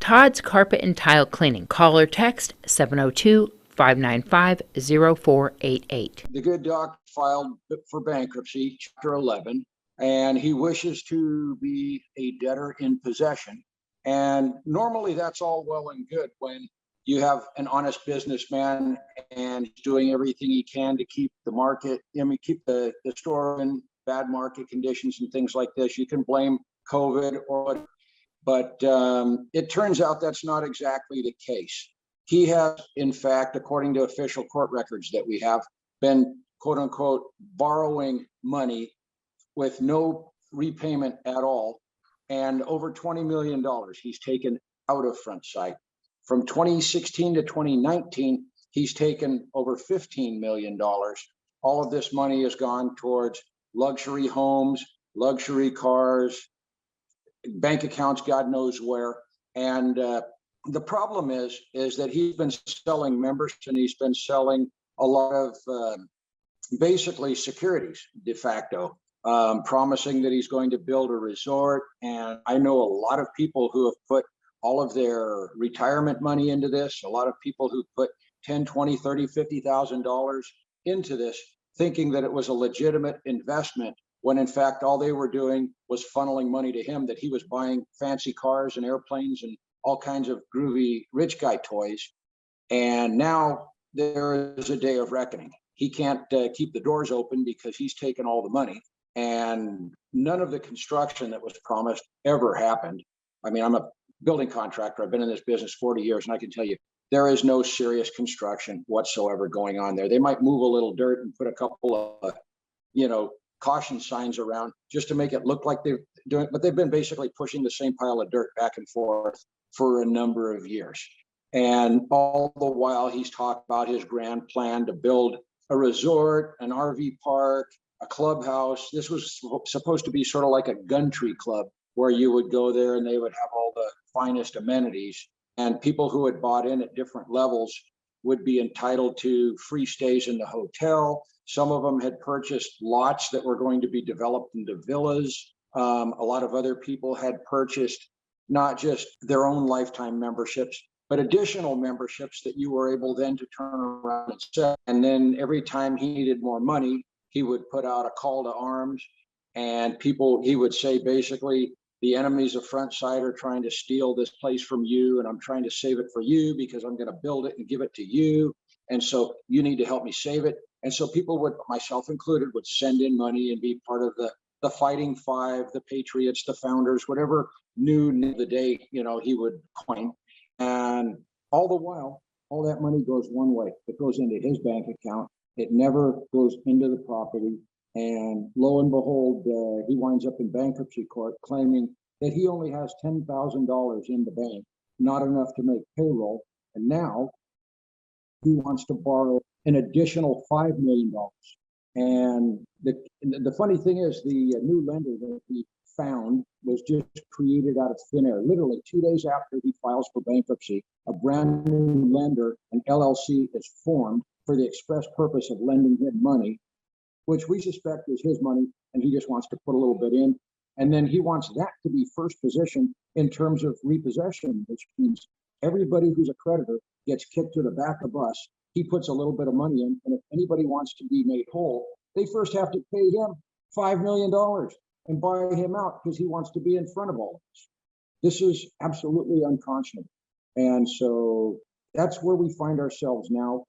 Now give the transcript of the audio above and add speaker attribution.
Speaker 1: Todd's Carpet and Tile Cleaning. Call or text 702-595-0488.
Speaker 2: The good doc filed for bankruptcy, Chapter 11, and he wishes to be a debtor in possession. And normally that's all well and good when you have an honest businessman and he's doing everything he can to keep the market, keep the store in bad market conditions and things like this. You can blame COVID but it turns out that's not exactly the case. He has, in fact, according to official court records that we have, been, quote unquote, borrowing money with no repayment at all. And over $20 million he's taken out of Frontside. From 2016 to 2019, he's taken over $15 million. All of this money has gone towards luxury homes, luxury cars, bank accounts, God knows where. And the problem is that he's been selling memberships and he's been selling a lot of basically securities de facto, promising that he's going to build a resort. And I know a lot of people who have put all of their retirement money into this, a lot of people who put $10, $20, $30, $50,000 into this, thinking that it was a legitimate investment, when in fact all they were doing was funneling money to him, that he was buying fancy cars and airplanes and all kinds of groovy rich guy toys. And now there is a day of reckoning. He can't keep the doors open because he's taken all the money, and none of the construction that was promised ever happened. I mean, I'm a building contractor. I've been in this business 40 years, and I can tell you there is no serious construction whatsoever going on there. They might move a little dirt and put a couple of, caution signs around just to make it look like they're doing, but they've been basically pushing the same pile of dirt back and forth for a number of years. And all the while he's talked about his grand plan to build a resort, an RV park, a clubhouse. This was supposed to be sort of like a Gumtree club where you would go there and they would have all the finest amenities, and people who had bought in at different levels would be entitled to free stays in the hotel. Some of them had purchased lots that were going to be developed into villas. A lot of other people had purchased not just their own lifetime memberships, but additional memberships that you were able then to turn around and sell. And then every time he needed more money, he would put out a call to arms, and he would say, basically, the enemies of Frontside are trying to steal this place from you, and I'm trying to save it for you because I'm going to build it and give it to you. And so you need to help me save it. And so people would, myself included, would send in money and be part of the Fighting Five, the Patriots, the Founders, whatever new the day, he would coin. And all the while, all that money goes one way. It goes into his bank account. It never goes into the property. And lo and behold, he winds up in bankruptcy court claiming that he only has $10,000 in the bank, not enough to make payroll. And now he wants to borrow an additional $5 million. And the funny thing is, the new lender that he found was just created out of thin air. Literally 2 days after he files for bankruptcy, a brand new lender, an LLC, is formed for the express purpose of lending him money, which we suspect is his money, and he just wants to put a little bit in. And then he wants that to be first position in terms of repossession, which means everybody who's a creditor gets kicked to the back of us. He puts a little bit of money in, and if anybody wants to be made whole, they first have to pay him $5 million and buy him out because he wants to be in front of all of us. This is absolutely unconscionable. And so that's where we find ourselves now.